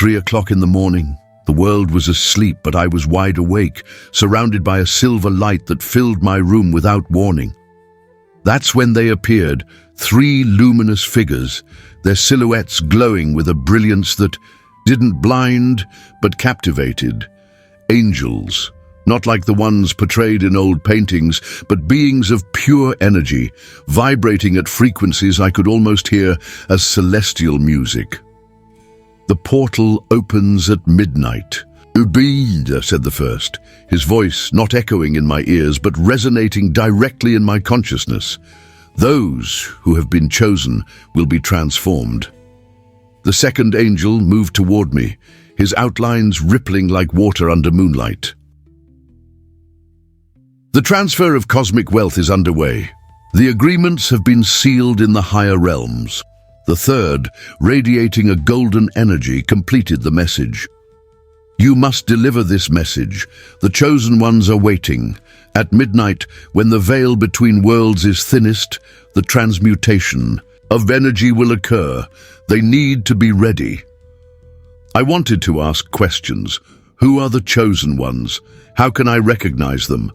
3 o'clock in the morning. The world was asleep, but I was wide awake, surrounded by a silver light that filled my room without warning. That's when they appeared, 3 luminous figures, their silhouettes glowing with a brilliance that didn't blind, but captivated. Angels, not like the ones portrayed in old paintings, but beings of pure energy, vibrating at frequencies I could almost hear as celestial music. The portal opens at midnight. "Unveiled," said the first, his voice not echoing in my ears, but resonating directly in my consciousness. "Those who have been chosen will be transformed." The second angel moved toward me, his outlines rippling like water under moonlight. The transfer of cosmic wealth is underway. The agreements have been sealed in the higher realms. The third, radiating a golden energy, completed the message. "You must deliver this message. The chosen ones are waiting. At midnight, when the veil between worlds is thinnest, the transmutation of energy will occur. They need to be ready." I wanted to ask questions. Who are the chosen ones? How can I recognize them?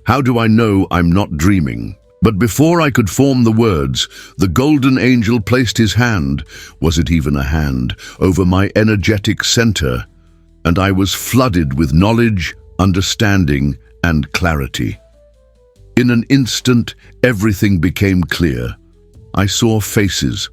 How do I know I'm not dreaming? But before I could form the words, the golden angel placed his hand, was it even a hand, over my energetic center, and I was flooded with knowledge, understanding, and clarity. In an instant, everything became clear. I saw faces,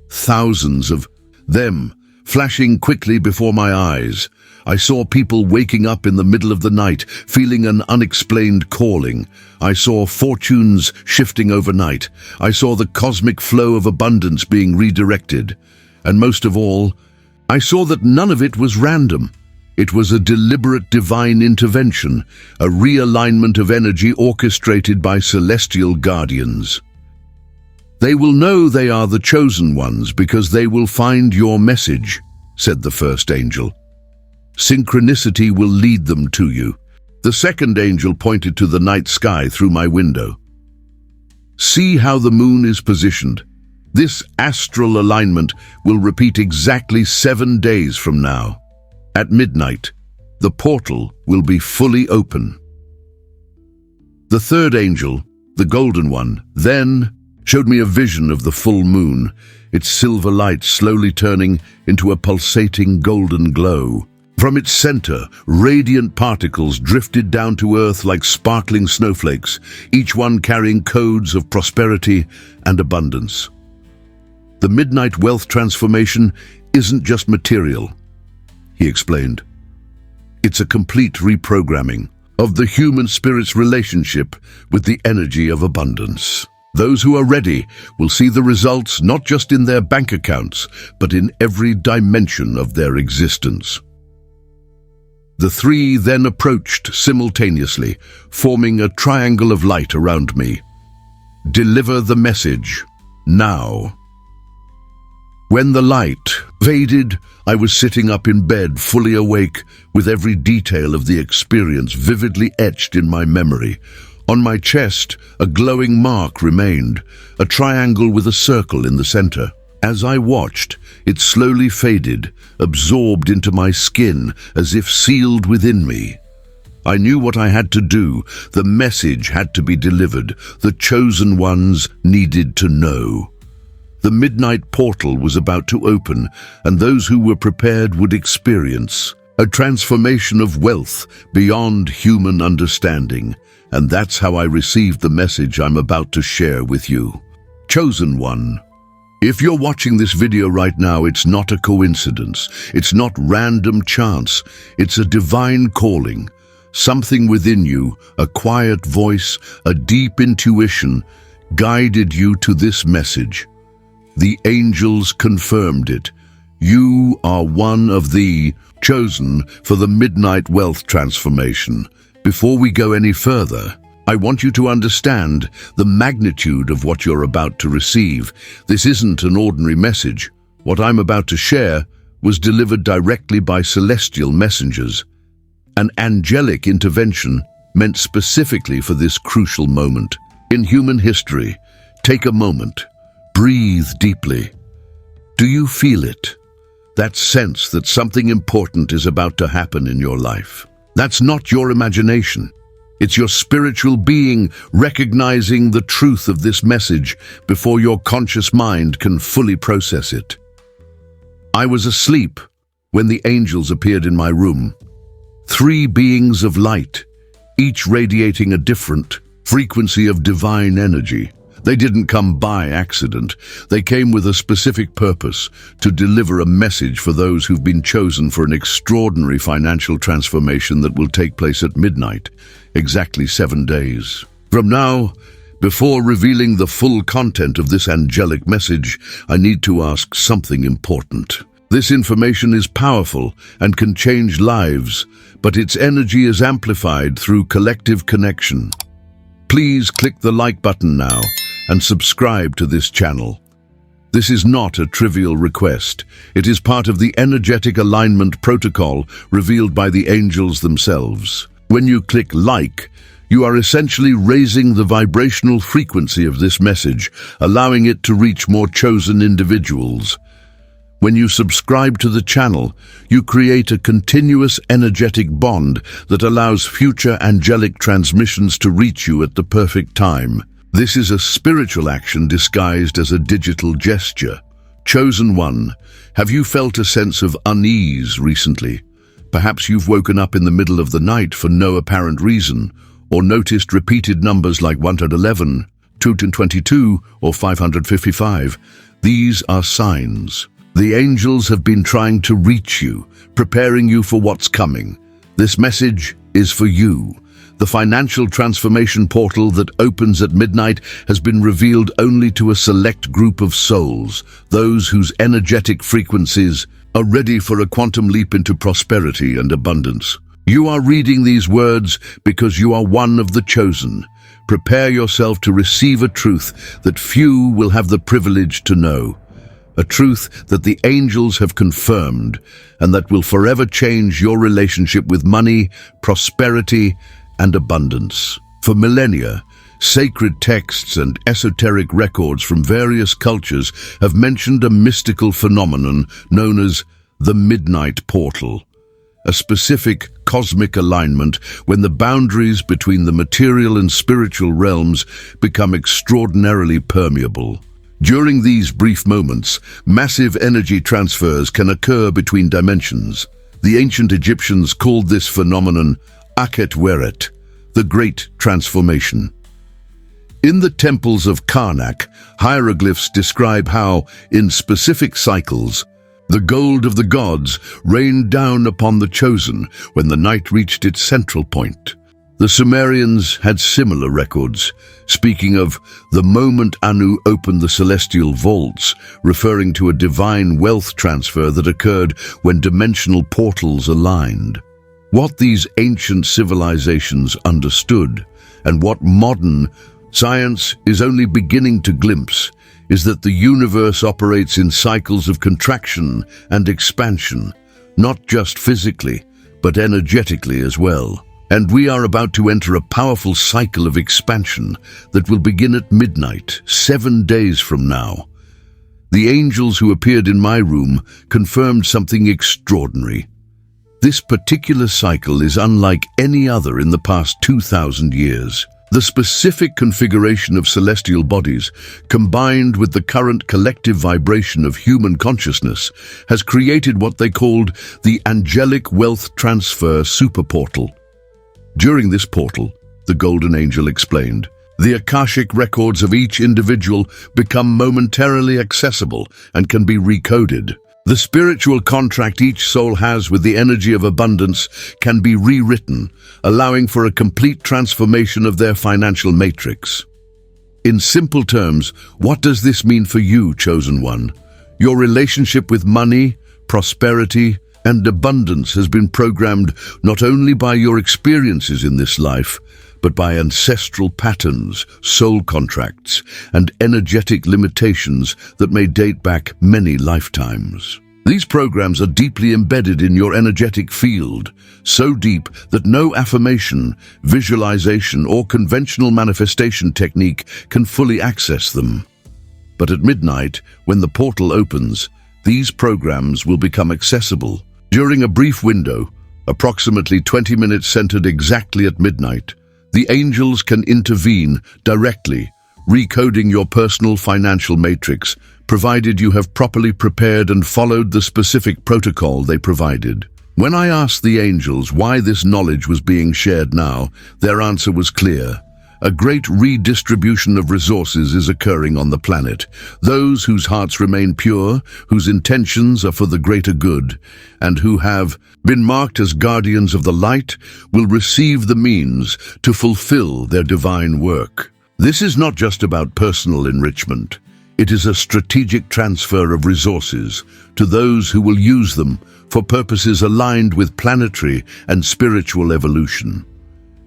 thousands of them, flashing quickly before my eyes. I saw people waking up in the middle of the night, feeling an unexplained calling. I saw fortunes shifting overnight. I saw the cosmic flow of abundance being redirected. And most of all, I saw that none of it was random. It was a deliberate divine intervention, a realignment of energy orchestrated by celestial guardians. "They will know they are the chosen ones because they will find your message," said the first angel. "Synchronicity will lead them to you." The second angel pointed to the night sky through my window. "See how the moon is positioned. This astral alignment will repeat exactly 7 days from now. At midnight, the portal will be fully open." The third angel, the golden one, then showed me a vision of the full moon, its silver light slowly turning into a pulsating golden glow. From its center, radiant particles drifted down to earth like sparkling snowflakes, each one carrying codes of prosperity and abundance. "The midnight wealth transformation isn't just material," he explained. "It's a complete reprogramming of the human spirit's relationship with the energy of abundance. Those who are ready will see the results not just in their bank accounts, but in every dimension of their existence." The 3 then approached simultaneously, forming a triangle of light around me. "Deliver the message, now." When the light faded, I was sitting up in bed, fully awake, with every detail of the experience vividly etched in my memory. On my chest, a glowing mark remained, a triangle with a circle in the center. As I watched, it slowly faded, absorbed into my skin as if sealed within me. I knew what I had to do. The message had to be delivered. The chosen ones needed to know. The midnight portal was about to open, and those who were prepared would experience a transformation of wealth beyond human understanding. And that's how I received the message I'm about to share with you. Chosen one. If you're watching this video right now, it's not a coincidence. It's not random chance. It's a divine calling. Something within you, a quiet voice, a deep intuition, guided you to this message. The angels confirmed it. You are one of the chosen for the midnight wealth transformation. Before we go any further, I want you to understand the magnitude of what you're about to receive. This isn't an ordinary message. What I'm about to share was delivered directly by celestial messengers. An angelic intervention meant specifically for this crucial moment. In human history, take a moment. Breathe deeply. Do you feel it? That sense that something important is about to happen in your life. That's not your imagination. It's your spiritual being recognizing the truth of this message before your conscious mind can fully process it. I was asleep when the angels appeared in my room. 3 beings of light, each radiating a different frequency of divine energy. They didn't come by accident. They came with a specific purpose, to deliver a message for those who've been chosen for an extraordinary financial transformation that will take place at midnight, exactly 7 days. From now, before revealing the full content of this angelic message, I need to ask something important. This information is powerful and can change lives, but its energy is amplified through collective connection. Please click the like button now and subscribe to this channel. This is not a trivial request. It is part of the energetic alignment protocol revealed by the angels themselves. When you click like, you are essentially raising the vibrational frequency of this message, allowing it to reach more chosen individuals. When you subscribe to the channel, you create a continuous energetic bond that allows future angelic transmissions to reach you at the perfect time. This is a spiritual action disguised as a digital gesture. Chosen one, have you felt a sense of unease recently? Perhaps you've woken up in the middle of the night for no apparent reason, or noticed repeated numbers like 111, 222, or 555. These are signs. The angels have been trying to reach you, preparing you for what's coming. This message is for you. The financial transformation portal that opens at midnight has been revealed only to a select group of souls, those whose energetic frequencies are ready for a quantum leap into prosperity and abundance. You are reading these words because you are one of the chosen. Prepare yourself to receive a truth that few will have the privilege to know. A truth that the angels have confirmed and that will forever change your relationship with money, prosperity, and abundance. For millennia, sacred texts and esoteric records from various cultures have mentioned a mystical phenomenon known as the Midnight Portal, a specific cosmic alignment when the boundaries between the material and spiritual realms become extraordinarily permeable. During these brief moments, massive energy transfers can occur between dimensions. The ancient Egyptians called this phenomenon Akhet Weret, the Great Transformation. In the temples of Karnak, hieroglyphs describe how, in specific cycles, the gold of the gods rained down upon the chosen when the night reached its central point. The Sumerians had similar records, speaking of the moment Anu opened the celestial vaults, referring to a divine wealth transfer that occurred when dimensional portals aligned. What these ancient civilizations understood, and what modern science is only beginning to glimpse, is that the universe operates in cycles of contraction and expansion, not just physically, but energetically as well. And we are about to enter a powerful cycle of expansion that will begin at midnight, 7 days from now. The angels who appeared in my room confirmed something extraordinary. This particular cycle is unlike any other in the past 2,000 years. The specific configuration of celestial bodies, combined with the current collective vibration of human consciousness, has created what they called the Angelic Wealth Transfer Superportal. During this portal, the Golden Angel explained, the Akashic records of each individual become momentarily accessible and can be recoded. The spiritual contract each soul has with the energy of abundance can be rewritten, allowing for a complete transformation of their financial matrix. In simple terms, what does this mean for you, chosen one? Your relationship with money, prosperity, and abundance has been programmed not only by your experiences in this life, but by ancestral patterns, soul contracts, and energetic limitations that may date back many lifetimes. These programs are deeply embedded in your energetic field, so deep that no affirmation, visualization, or conventional manifestation technique can fully access them. But at midnight, when the portal opens, these programs will become accessible. During a brief window, approximately 20 minutes centered exactly at midnight, the angels can intervene directly, recoding your personal financial matrix, provided you have properly prepared and followed the specific protocol they provided. When I asked the angels why this knowledge was being shared now, their answer was clear. A great redistribution of resources is occurring on the planet. Those whose hearts remain pure, whose intentions are for the greater good, and who have been marked as guardians of the light, will receive the means to fulfill their divine work. This is not just about personal enrichment. It is a strategic transfer of resources to those who will use them for purposes aligned with planetary and spiritual evolution.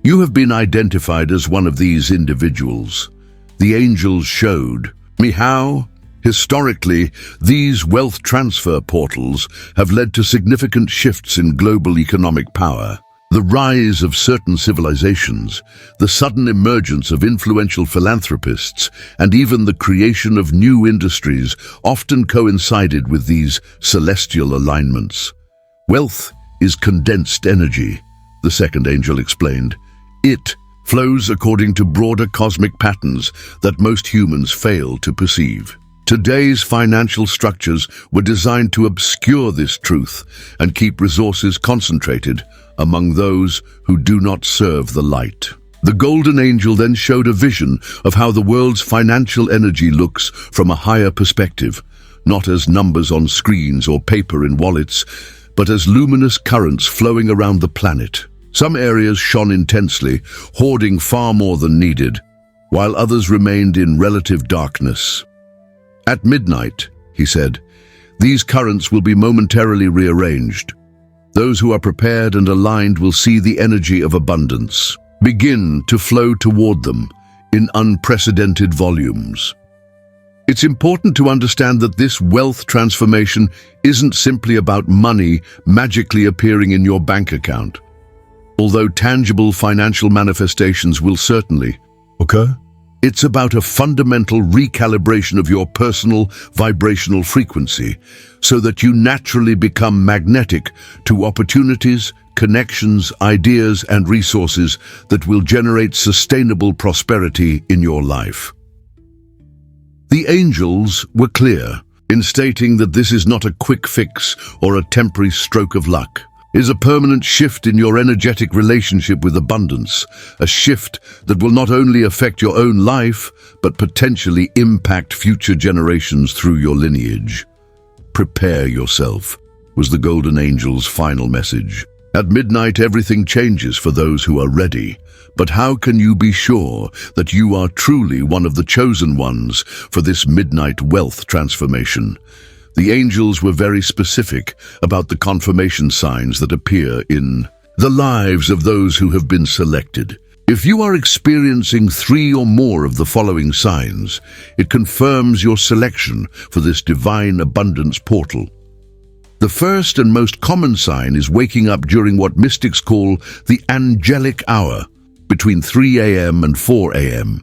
You have been identified as one of these individuals. The angels showed me how, historically, these wealth transfer portals have led to significant shifts in global economic power. The rise of certain civilizations, the sudden emergence of influential philanthropists, and even the creation of new industries often coincided with these celestial alignments. Wealth is condensed energy, the second angel explained. It flows according to broader cosmic patterns that most humans fail to perceive. Today's financial structures were designed to obscure this truth and keep resources concentrated among those who do not serve the light. The golden angel then showed a vision of how the world's financial energy looks from a higher perspective, not as numbers on screens or paper in wallets, but as luminous currents flowing around the planet. Some areas shone intensely, hoarding far more than needed, while others remained in relative darkness. At midnight, he said, these currents will be momentarily rearranged. Those who are prepared and aligned will see the energy of abundance begin to flow toward them in unprecedented volumes. It's important to understand that this wealth transformation isn't simply about money magically appearing in your bank account. Although tangible financial manifestations will certainly occur, it's about a fundamental recalibration of your personal vibrational frequency so that you naturally become magnetic to opportunities, connections, ideas, and resources that will generate sustainable prosperity in your life. The angels were clear in stating that this is not a quick fix or a temporary stroke of luck. It is a permanent shift in your energetic relationship with abundance, a shift that will not only affect your own life, but potentially impact future generations through your lineage. Prepare yourself, was the golden angel's final message. At midnight, everything changes for those who are ready. But how can you be sure that you are truly one of the chosen ones for this midnight wealth transformation? The angels were very specific about the confirmation signs that appear in the lives of those who have been selected. If you are experiencing 3 or more of the following signs, it confirms your selection for this divine abundance portal. The first and most common sign is waking up during what mystics call the angelic hour, between 3 a.m. and 4 a.m.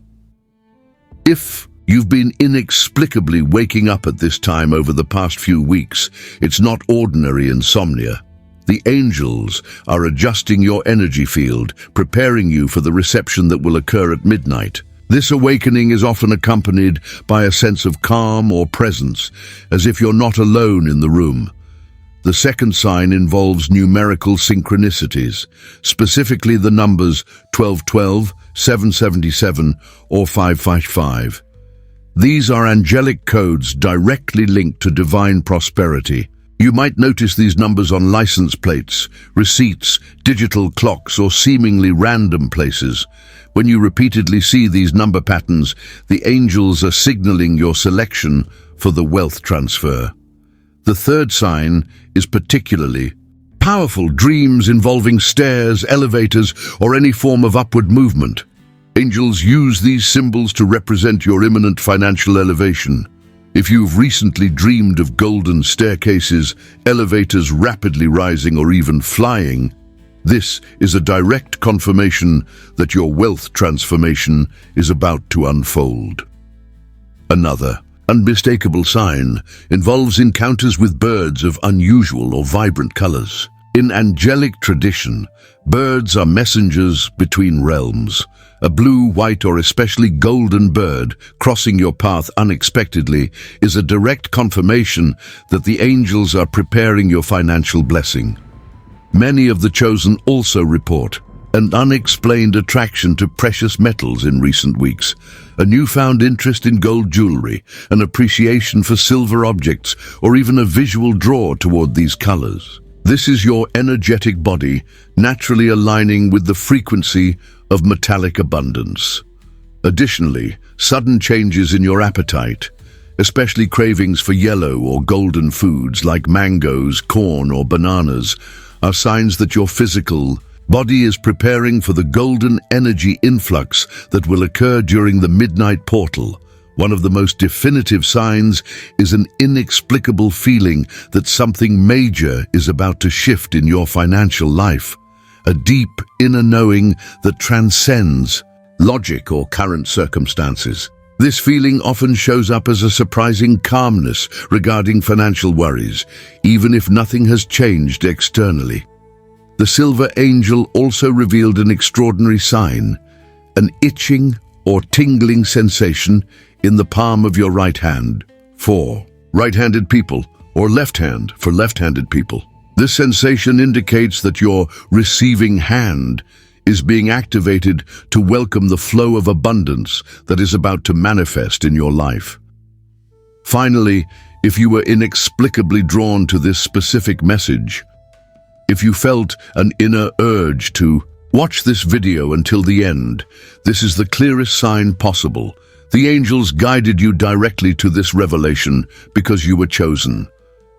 If you've been inexplicably waking up at this time over the past few weeks, it's not ordinary insomnia. The angels are adjusting your energy field, preparing you for the reception that will occur at midnight. This awakening is often accompanied by a sense of calm or presence, as if you're not alone in the room. The second sign involves numerical synchronicities, specifically the numbers 1212, 777, or 555. These are angelic codes directly linked to divine prosperity. You might notice these numbers on license plates, receipts, digital clocks, or seemingly random places. When you repeatedly see these number patterns, the angels are signaling your selection for the wealth transfer. The third sign is particularly powerful: dreams involving stairs, elevators, or any form of upward movement. Angels use these symbols to represent your imminent financial elevation. If you've recently dreamed of golden staircases, elevators rapidly rising, or even flying, this is a direct confirmation that your wealth transformation is about to unfold. Another unmistakable sign involves encounters with birds of unusual or vibrant colors. In angelic tradition, birds are messengers between realms. A blue, white, or especially golden bird crossing your path unexpectedly is a direct confirmation that the angels are preparing your financial blessing. Many of the chosen also report an unexplained attraction to precious metals in recent weeks, a newfound interest in gold jewelry, an appreciation for silver objects, or even a visual draw toward these colors. This is your energetic body naturally aligning with the frequency of metallic abundance. Additionally, sudden changes in your appetite, especially cravings for yellow or golden foods like mangoes, corn, or bananas, are signs that your physical body is preparing for the golden energy influx that will occur during the midnight portal. One of the most definitive signs is an inexplicable feeling that something major is about to shift in your financial life, a deep inner knowing that transcends logic or current circumstances. This feeling often shows up as a surprising calmness regarding financial worries, even if nothing has changed externally. The silver angel also revealed an extraordinary sign, an itching or tingling sensation in the palm of your right hand for right-handed people, or left hand for left-handed people. This sensation indicates that your receiving hand is being activated to welcome the flow of abundance that is about to manifest in your life. Finally, if you were inexplicably drawn to this specific message, if you felt an inner urge to watch this video until the end, this is the clearest sign possible. The angels guided you directly to this revelation because you were chosen.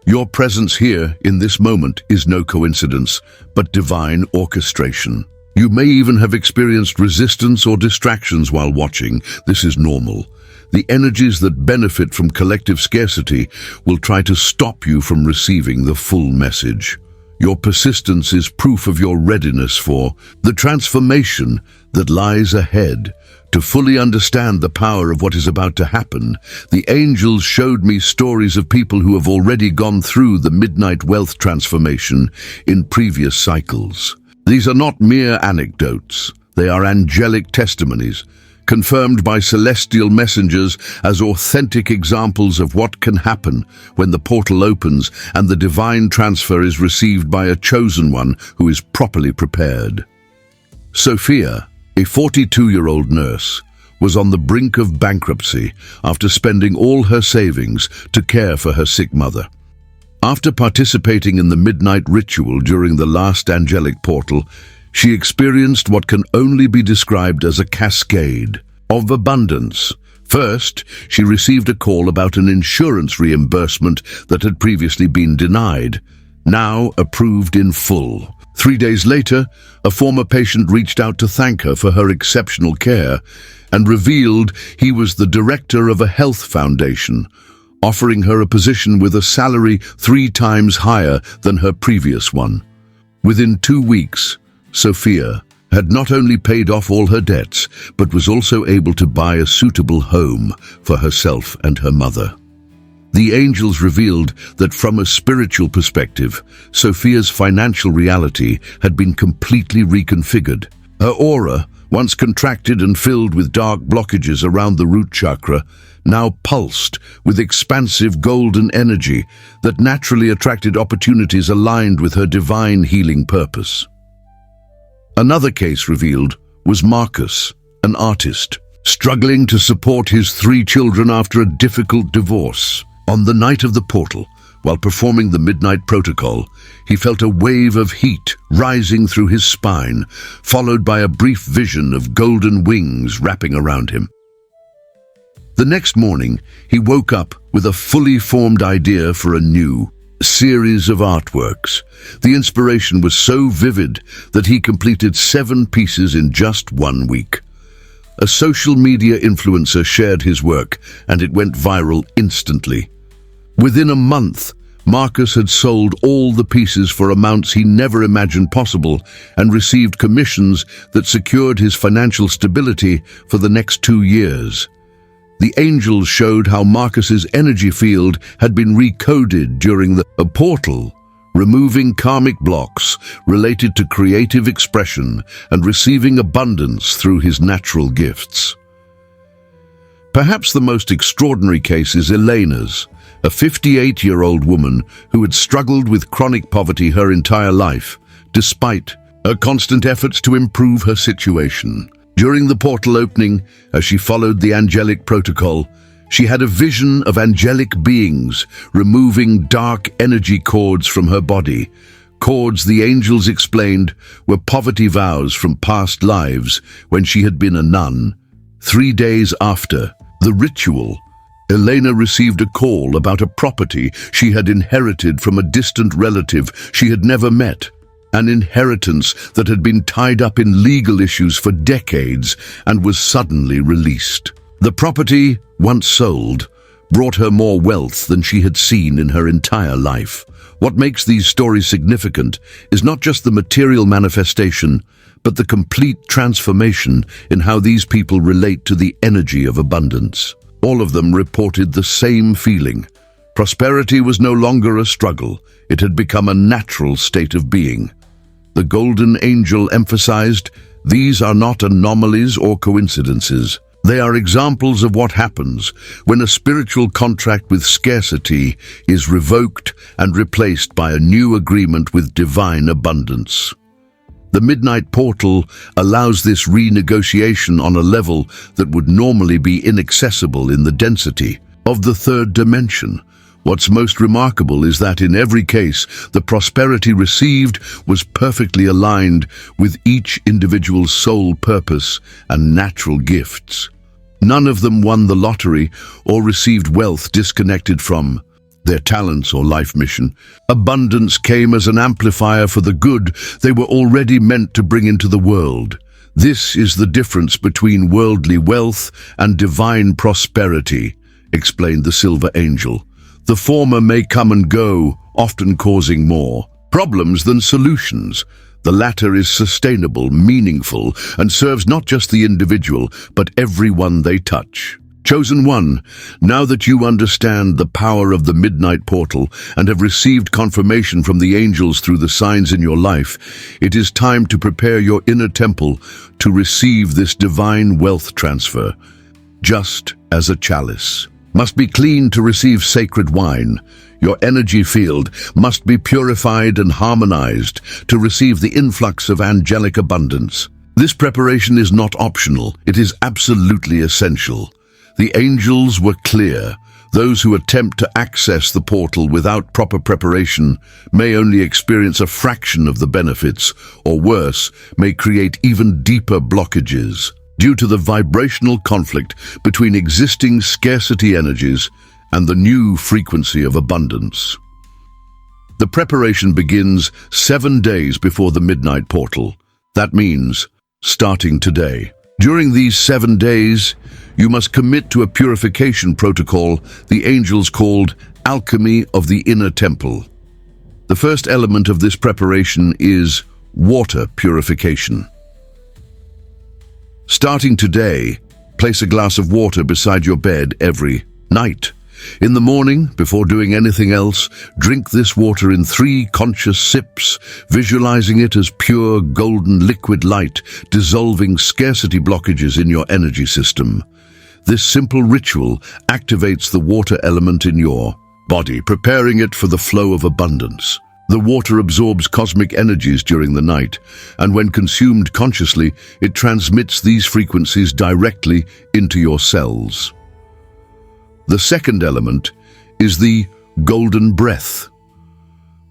Your presence here in this moment is no coincidence, but divine orchestration. You may even have experienced resistance or distractions while watching. This is normal. The energies that benefit from collective scarcity will try to stop you from receiving the full message. Your persistence is proof of your readiness for the transformation that lies ahead. To fully understand the power of what is about to happen, the angels showed me stories of people who have already gone through the midnight wealth transformation in previous cycles. These are not mere anecdotes. They are angelic testimonies, confirmed by celestial messengers as authentic examples of what can happen when the portal opens and the divine transfer is received by a chosen one who is properly prepared. Sophia, a 42-year-old nurse, was on the brink of bankruptcy after spending all her savings to care for her sick mother. After participating in the midnight ritual during the last angelic portal, she experienced what can only be described as a cascade of abundance. First, she received a call about an insurance reimbursement that had previously been denied, now approved in full. 3 days later, a former patient reached out to thank her for her exceptional care and revealed he was the director of a health foundation, offering her a position with a salary 3 times higher than her previous one. Within 2 weeks, Sophia had not only paid off all her debts, but was also able to buy a suitable home for herself and her mother. The angels revealed that from a spiritual perspective, Sophia's financial reality had been completely reconfigured. Her aura, once contracted and filled with dark blockages around the root chakra, now pulsed with expansive golden energy that naturally attracted opportunities aligned with her divine healing purpose. Another case revealed was Marcus, an artist, struggling to support his 3 children after a difficult divorce. On the night of the portal, while performing the midnight protocol, he felt a wave of heat rising through his spine, followed by a brief vision of golden wings wrapping around him. The next morning, he woke up with a fully formed idea for a new series of artworks. The inspiration was so vivid that he completed 7 pieces in just 1 week. A social media influencer shared his work, and it went viral instantly. Within a month, Marcus had sold all the pieces for amounts he never imagined possible and received commissions that secured his financial stability for the next 2 years. The angels showed how Marcus's energy field had been recoded during the portal, removing karmic blocks related to creative expression and receiving abundance through his natural gifts. Perhaps the most extraordinary case is Elena's, a 58-year-old woman who had struggled with chronic poverty her entire life, despite her constant efforts to improve her situation. During the portal opening, as she followed the angelic protocol, she had a vision of angelic beings removing dark energy cords from her body. Cords, the angels explained, were poverty vows from past lives when she had been a nun. 3 days after the ritual, Elena received a call about a property she had inherited from a distant relative she had never met. An inheritance that had been tied up in legal issues for decades and was suddenly released. The property, once sold, brought her more wealth than she had seen in her entire life. What makes these stories significant is not just the material manifestation, but the complete transformation in how these people relate to the energy of abundance. All of them reported the same feeling. Prosperity was no longer a struggle. It had become a natural state of being. The Golden Angel emphasized, these are not anomalies or coincidences. They are examples of what happens when a spiritual contract with scarcity is revoked and replaced by a new agreement with divine abundance. The Midnight Portal allows this renegotiation on a level that would normally be inaccessible in the density of the third dimension. What's most remarkable is that in every case, the prosperity received was perfectly aligned with each individual's soul purpose and natural gifts. None of them won the lottery or received wealth disconnected from their talents or life mission. Abundance came as an amplifier for the good they were already meant to bring into the world. This is the difference between worldly wealth and divine prosperity, explained the Silver Angel. The former may come and go, often causing more problems than solutions. The latter is sustainable, meaningful, and serves not just the individual, but everyone they touch. Chosen one, now that you understand the power of the Midnight Portal and have received confirmation from the angels through the signs in your life, it is time to prepare your inner temple to receive this divine wealth transfer. Just as a chalice must be cleaned to receive sacred wine, your energy field must be purified and harmonized to receive the influx of angelic abundance. This preparation is not optional, it is absolutely essential. The angels were clear. Those who attempt to access the portal without proper preparation may only experience a fraction of the benefits, or worse, may create even deeper blockages due to the vibrational conflict between existing scarcity energies and the new frequency of abundance. The preparation begins 7 days before the Midnight Portal. That means starting today. During these 7 days, you must commit to a purification protocol the angels called Alchemy of the Inner Temple. The first element of this preparation is water purification. Starting today, place a glass of water beside your bed every night. In the morning, before doing anything else, drink this water in 3 conscious sips, visualizing it as pure golden liquid light, dissolving scarcity blockages in your energy system. This simple ritual activates the water element in your body, preparing it for the flow of abundance. The water absorbs cosmic energies during the night, and when consumed consciously, it transmits these frequencies directly into your cells. The second element is the golden breath,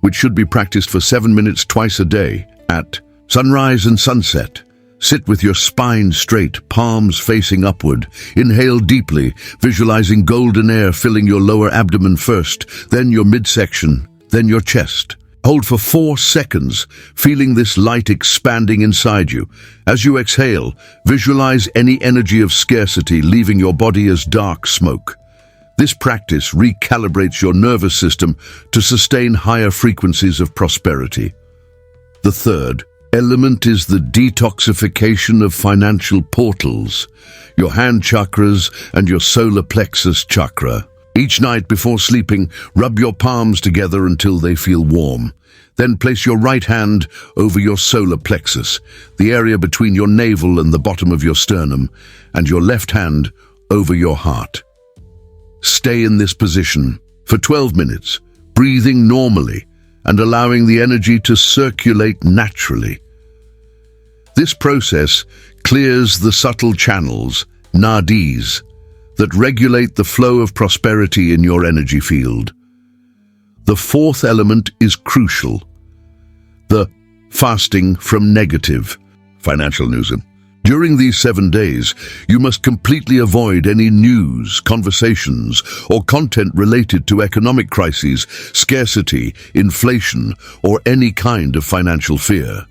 which should be practiced for 7 minutes twice a day at sunrise and sunset. Sit with your spine straight, palms facing upward. Inhale deeply, visualizing golden air filling your lower abdomen first, then your midsection, then your chest. Hold for 4 seconds, feeling this light expanding inside you. As you exhale, visualize any energy of scarcity leaving your body as dark smoke. This practice recalibrates your nervous system to sustain higher frequencies of prosperity. The third element is the detoxification of financial portals, your hand chakras and your solar plexus chakra. Each night before sleeping, rub your palms together until they feel warm. Then place your right hand over your solar plexus, the area between your navel and the bottom of your sternum, and your left hand over your heart. Stay in this position for 12 minutes, breathing normally and allowing the energy to circulate naturally. This process clears the subtle channels, nadis, that regulate the flow of prosperity in your energy field. The fourth element is crucial: the fasting from negative financial news. During these 7 days, you must completely avoid any news, conversations, or content related to economic crises, scarcity, inflation, or any kind of financial fear.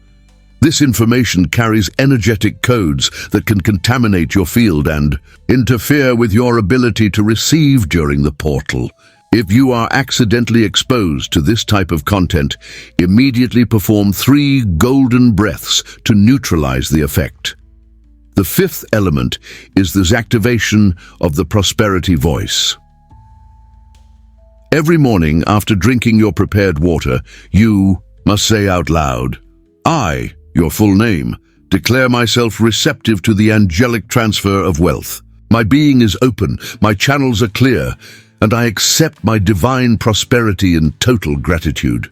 This information carries energetic codes that can contaminate your field and interfere with your ability to receive during the portal. If you are accidentally exposed to this type of content, immediately perform 3 golden breaths to neutralize the effect. The fifth element is the activation of the prosperity voice. Every morning after drinking your prepared water, you must say out loud, "I, your full name, declare myself receptive to the angelic transfer of wealth. My being is open, my channels are clear, and I accept my divine prosperity in total gratitude."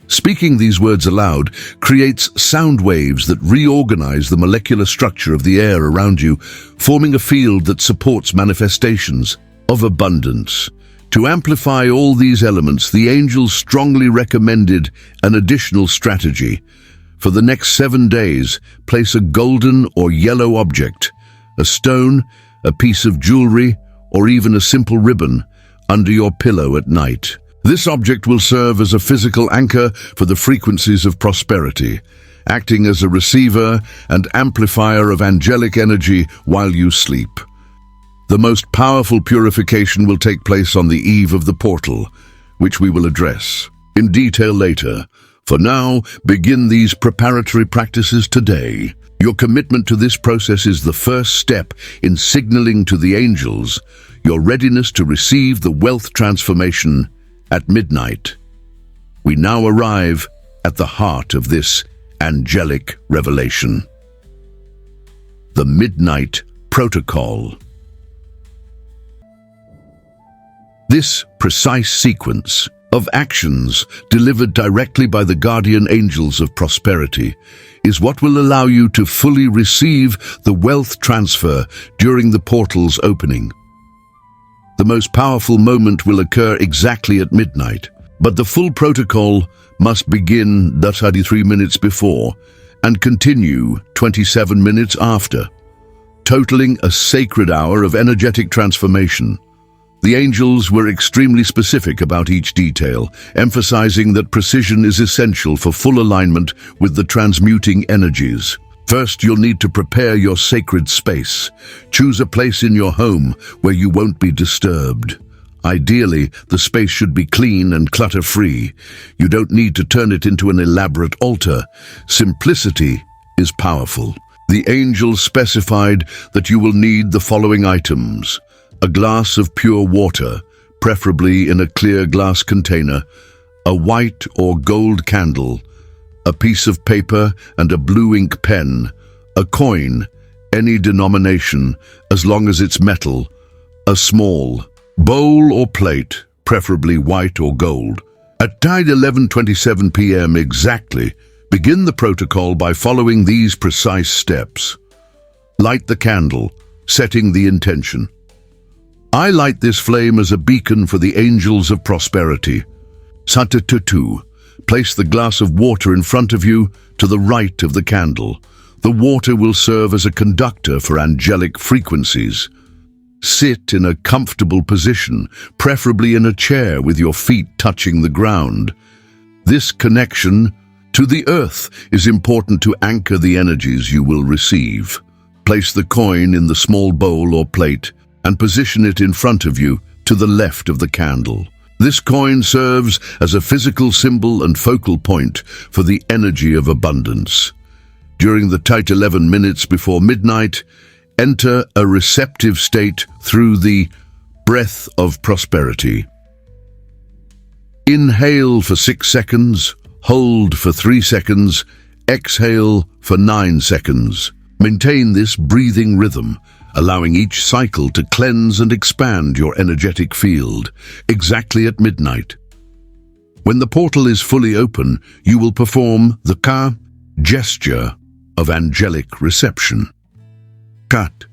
Speaking these words aloud creates sound waves that reorganize the molecular structure of the air around you, forming a field that supports manifestations of abundance. To amplify all these elements, the angels strongly recommended an additional strategy. For the next 7 days, place a golden or yellow object, a stone, a piece of jewelry, or even a simple ribbon, under your pillow at night. This object will serve as a physical anchor for the frequencies of prosperity, acting as a receiver and amplifier of angelic energy while you sleep. The most powerful purification will take place on the eve of the portal, which we will address in detail later. For now, begin these preparatory practices today. Your commitment to this process is the first step in signaling to the angels your readiness to receive the wealth transformation at midnight. We now arrive at the heart of this angelic revelation: the Midnight Protocol. This precise sequence of actions delivered directly by the guardian angels of prosperity is what will allow you to fully receive the wealth transfer during the portal's opening. The most powerful moment will occur exactly at midnight, but the full protocol must begin 33 minutes before and continue 27 minutes after, totaling a sacred hour of energetic transformation. The angels were extremely specific about each detail, emphasizing that precision is essential for full alignment with the transmuting energies. First, you'll need to prepare your sacred space. Choose a place in your home where you won't be disturbed. Ideally, the space should be clean and clutter-free. You don't need to turn it into an elaborate altar. Simplicity is powerful. The angels specified that you will need the following items: a glass of pure water, preferably in a clear glass container, a white or gold candle, a piece of paper and a blue ink pen, a coin, any denomination, as long as it's metal, a small bowl or plate, preferably white or gold. At 11:27 p.m. exactly, begin the protocol by following these precise steps. Light the candle, setting the intention. I light this flame as a beacon for the angels of prosperity. Satatutu. Place the glass of water in front of you to the right of the candle. The water will serve as a conductor for angelic frequencies. Sit in a comfortable position, preferably in a chair with your feet touching the ground. This connection to the earth is important to anchor the energies you will receive. Place the coin in the small bowl or plate and position it in front of you to the left of the candle. This coin serves as a physical symbol and focal point for the energy of abundance. During the tight 11 minutes before midnight, enter a receptive state through the breath of prosperity. Inhale for 6 seconds, hold for 3 seconds, exhale for 9 seconds. Maintain this breathing rhythm, allowing each cycle to cleanse and expand your energetic field, exactly at midnight. When the portal is fully open, you will perform the ka gesture of angelic reception. Kat.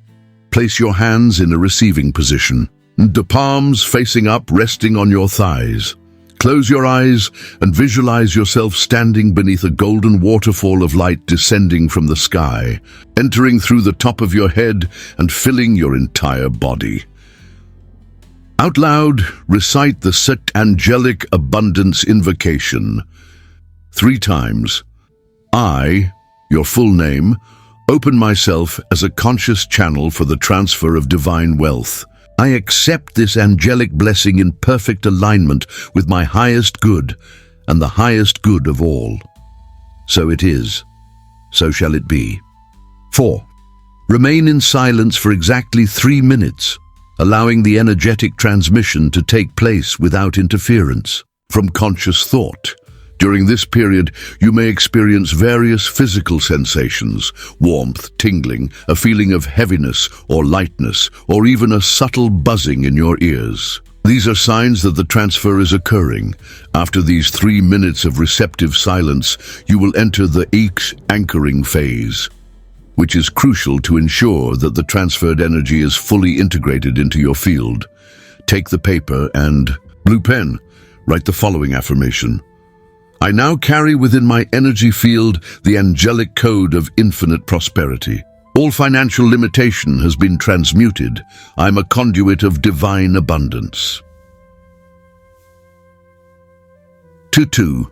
Place your hands in a receiving position, the palms facing up, resting on your thighs. Close your eyes and visualize yourself standing beneath a golden waterfall of light descending from the sky, entering through the top of your head and filling your entire body. Out loud, recite the set angelic abundance invocation 3 times. I, your full name, open myself as a conscious channel for the transfer of divine wealth. I accept this angelic blessing in perfect alignment with my highest good and the highest good of all. So it is. So shall it be. 4. Remain in silence for exactly 3 minutes, allowing the energetic transmission to take place without interference from conscious thought. During this period, you may experience various physical sensations: warmth, tingling, a feeling of heaviness or lightness, or even a subtle buzzing in your ears. These are signs that the transfer is occurring. After these 3 minutes of receptive silence, you will enter the anchoring phase, which is crucial to ensure that the transferred energy is fully integrated into your field. Take the paper and blue pen. Write the following affirmation. I now carry within my energy field the angelic code of infinite prosperity. All financial limitation has been transmuted. I am a conduit of divine abundance. 2.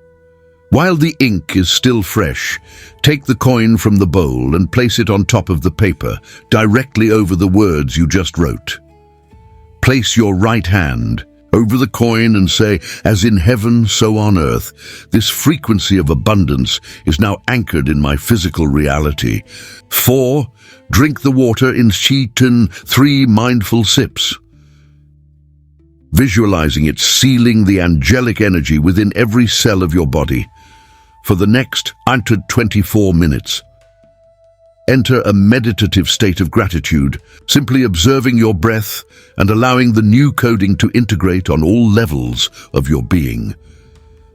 While the ink is still fresh, take the coin from the bowl and place it on top of the paper, directly over the words you just wrote. Place your right hand over the coin and say, as in heaven, so on earth. This frequency of abundance is now anchored in my physical reality. 4. Drink the water in Sheetan 3 mindful sips, visualizing it sealing the angelic energy within every cell of your body. For the next 24 minutes, enter a meditative state of gratitude, simply observing your breath and allowing the new coding to integrate on all levels of your being.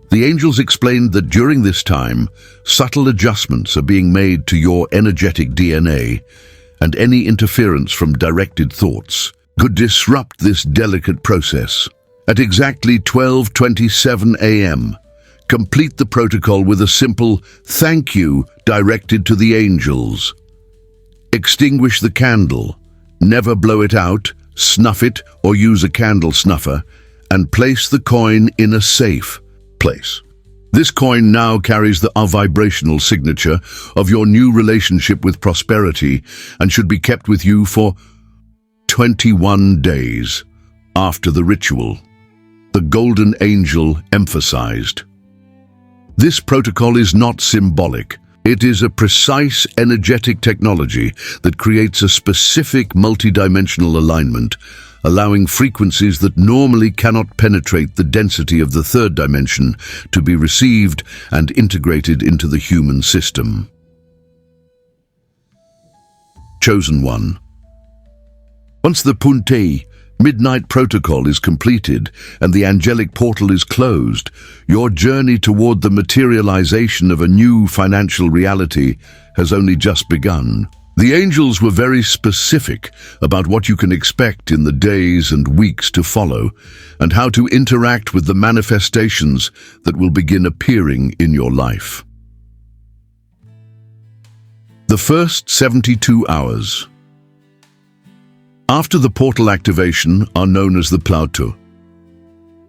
The angels explained that during this time, subtle adjustments are being made to your energetic DNA, and any interference from directed thoughts could disrupt this delicate process. At exactly 12:27 a.m., complete the protocol with a simple thank you directed to the angels. Extinguish the candle, never blow it out, snuff it or use a candle snuffer, and place the coin in a safe place. This coin now carries the vibrational signature of your new relationship with prosperity and should be kept with you for 21 days. After the ritual, the golden angel emphasized, this protocol is not symbolic. It is a precise energetic technology that creates a specific multidimensional alignment, allowing frequencies that normally cannot penetrate the density of the third dimension to be received and integrated into the human system. Chosen one. Once the Punte midnight protocol is completed and the angelic portal is closed, your journey toward the materialization of a new financial reality has only just begun. The angels were very specific about what you can expect in the days and weeks to follow, and how to interact with the manifestations that will begin appearing in your life. The first 72 hours after the portal activation are known as the Plautu,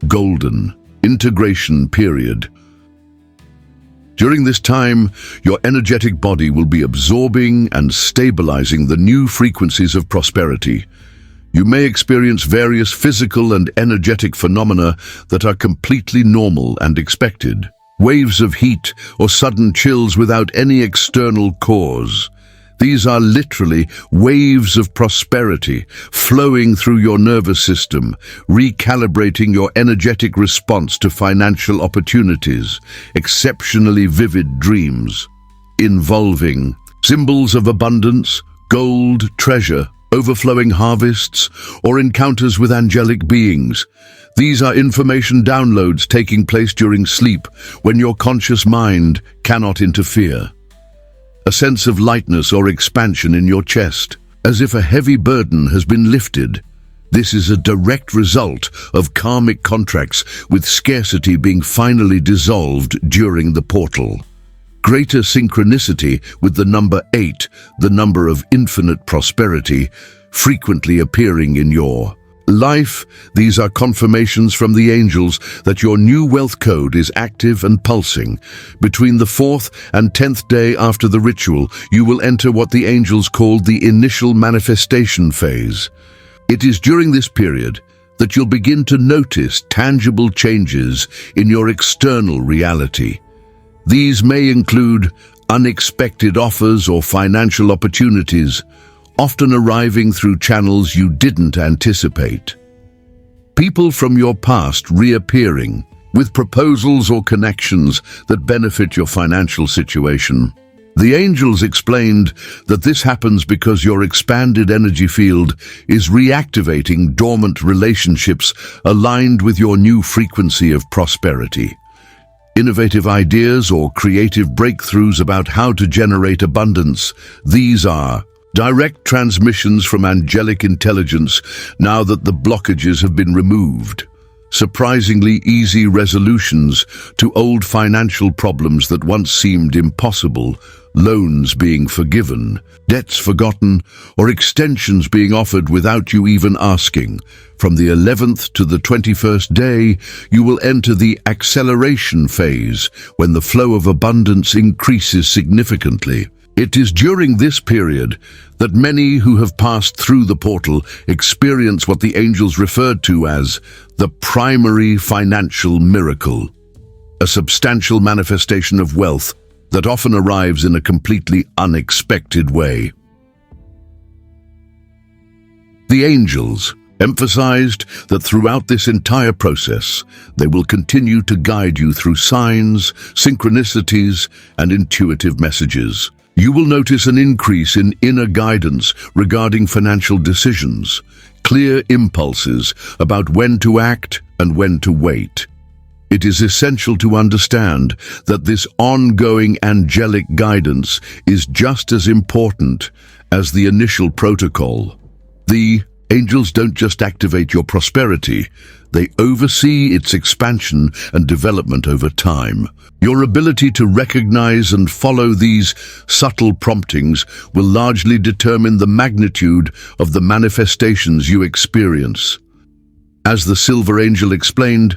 golden integration period. During this time, your energetic body will be absorbing and stabilizing the new frequencies of prosperity. You may experience various physical and energetic phenomena that are completely normal and expected. Waves of heat or sudden chills without any external cause. These are literally waves of prosperity flowing through your nervous system, recalibrating your energetic response to financial opportunities. Exceptionally vivid dreams involving symbols of abundance, gold, treasure, overflowing harvests, or encounters with angelic beings. These are information downloads taking place during sleep when your conscious mind cannot interfere. A sense of lightness or expansion in your chest, as if a heavy burden has been lifted. This is a direct result of karmic contracts, with scarcity being finally dissolved during the portal. Greater synchronicity with the number 8, the number of infinite prosperity, frequently appearing in your life. These are confirmations from the angels that your new wealth code is active and pulsing. Between the 4th and 10th day after the ritual, you will enter what the angels called the initial manifestation phase. It is during this period that you'll begin to notice tangible changes in your external reality. These may include unexpected offers or financial opportunities, often arriving through channels you didn't anticipate. People from your past reappearing with proposals or connections that benefit your financial situation. The angels explained that this happens because your expanded energy field is reactivating dormant relationships aligned with your new frequency of prosperity. Innovative ideas or creative breakthroughs about how to generate abundance. These are direct transmissions from angelic intelligence now that the blockages have been removed. Surprisingly easy resolutions to old financial problems that once seemed impossible. Loans being forgiven, debts forgotten, or extensions being offered without you even asking. From the 11th to the 21st day, you will enter the acceleration phase, when the flow of abundance increases significantly. It is during this period that many who have passed through the portal experience what the angels referred to as the primary financial miracle, a substantial manifestation of wealth that often arrives in a completely unexpected way. The angels emphasized that throughout this entire process, they will continue to guide you through signs, synchronicities, and intuitive messages. You will notice an increase in inner guidance regarding financial decisions, clear impulses about when to act and when to wait. It is essential to understand that this ongoing angelic guidance is just as important as the initial protocol. The angels don't just activate your prosperity, they oversee its expansion and development over time. Your ability to recognize and follow these subtle promptings will largely determine the magnitude of the manifestations you experience. As the Silver Angel explained,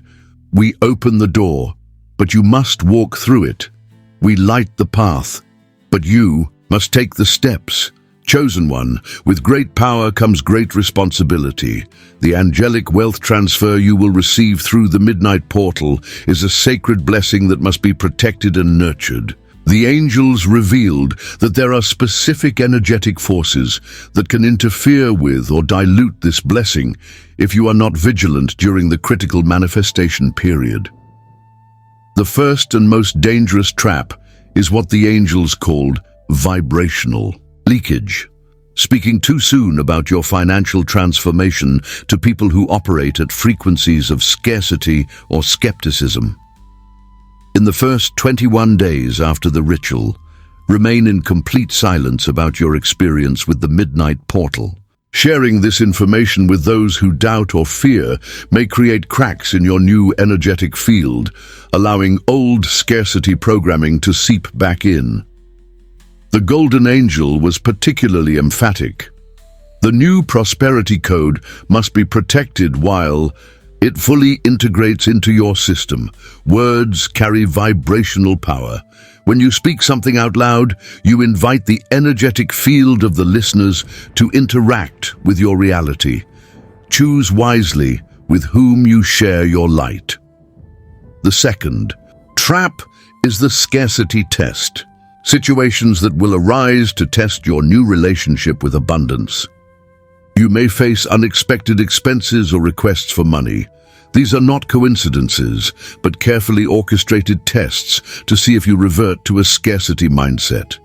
we open the door, but you must walk through it. We light the path, but you must take the steps. Chosen one, with great power comes great responsibility. The angelic wealth transfer you will receive through the midnight portal is a sacred blessing that must be protected and nurtured. The angels revealed that there are specific energetic forces that can interfere with or dilute this blessing if you are not vigilant during the critical manifestation period. The first and most dangerous trap is what the angels called vibrational leakage. Speaking too soon about your financial transformation to people who operate at frequencies of scarcity or skepticism. In the first 21 days after the ritual, remain in complete silence about your experience with the midnight portal. Sharing this information with those who doubt or fear may create cracks in your new energetic field, allowing old scarcity programming to seep back in. The Golden Angel was particularly emphatic. The new prosperity code must be protected while it fully integrates into your system. Words carry vibrational power. When you speak something out loud, you invite the energetic field of the listeners to interact with your reality. Choose wisely with whom you share your light. The second trap is the scarcity test. Situations that will arise to test your new relationship with abundance. You may face unexpected expenses or requests for money. These are not coincidences, but carefully orchestrated tests to see if you revert to a scarcity mindset.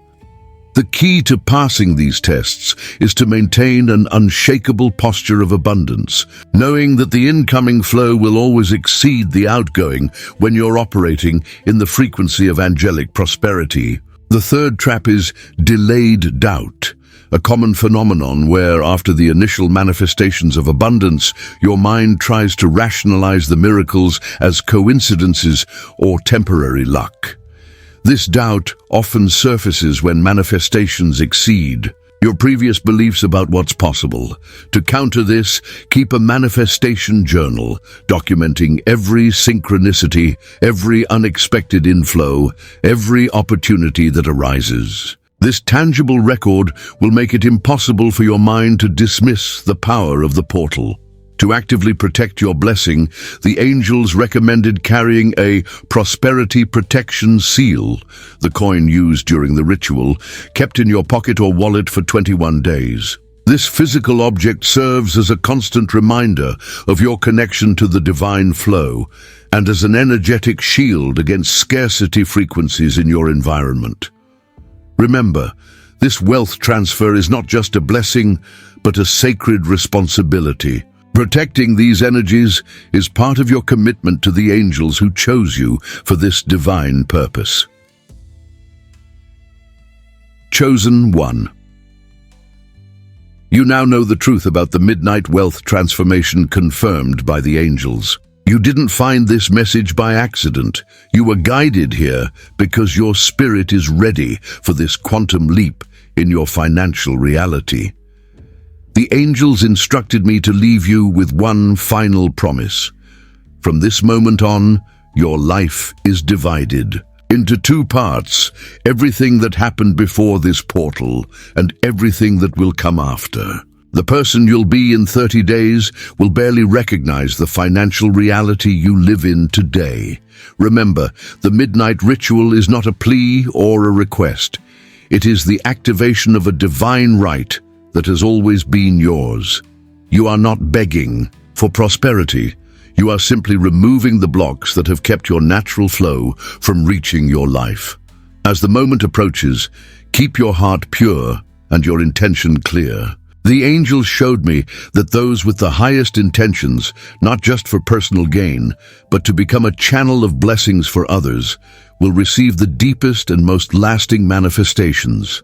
The key to passing these tests is to maintain an unshakable posture of abundance, knowing that the incoming flow will always exceed the outgoing when you're operating in the frequency of angelic prosperity. The third trap is delayed doubt, a common phenomenon where, after the initial manifestations of abundance, your mind tries to rationalize the miracles as coincidences or temporary luck. This doubt often surfaces when manifestations exceed your previous beliefs about what's possible. To counter this, keep a manifestation journal, documenting every synchronicity, every unexpected inflow, every opportunity that arises. This tangible record will make it impossible for your mind to dismiss the power of the portal. To actively protect your blessing, the angels recommended carrying a prosperity protection seal, the coin used during the ritual, kept in your pocket or wallet for 21 days. This physical object serves as a constant reminder of your connection to the divine flow and as an energetic shield against scarcity frequencies in your environment. Remember, this wealth transfer is not just a blessing, but a sacred responsibility. Protecting these energies is part of your commitment to the angels who chose you for this divine purpose. Chosen one. You now know the truth about the midnight wealth transformation confirmed by the angels. You didn't find this message by accident. You were guided here because your spirit is ready for this quantum leap in your financial reality. The angels instructed me to leave you with one final promise. From this moment on, your life is divided into two parts: everything that happened before this portal and everything that will come after. The person you'll be in 30 days will barely recognize the financial reality you live in today. Remember, the midnight ritual is not a plea or a request. It is the activation of a divine right that has always been yours. You are not begging for prosperity. You are simply removing the blocks that have kept your natural flow from reaching your life. As the moment approaches, keep your heart pure and your intention clear. The angels showed me that those with the highest intentions, not just for personal gain, but to become a channel of blessings for others, will receive the deepest and most lasting manifestations.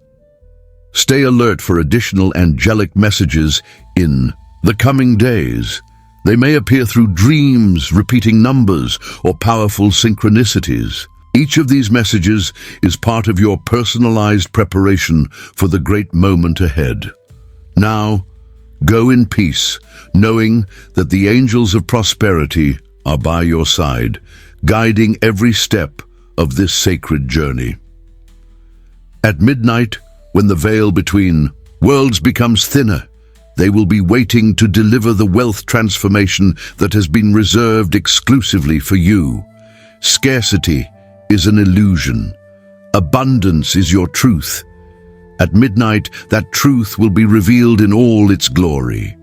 Stay alert for additional angelic messages in the coming days. They may appear through dreams, repeating numbers, or powerful synchronicities. Each of these messages is part of your personalized preparation for the great moment ahead. Now, go in peace, knowing that the angels of prosperity are by your side, guiding every step of this sacred journey. At midnight, when the veil between worlds becomes thinner, they will be waiting to deliver the wealth transformation that has been reserved exclusively for you. Scarcity is an illusion. Abundance is your truth. At midnight, that truth will be revealed in all its glory.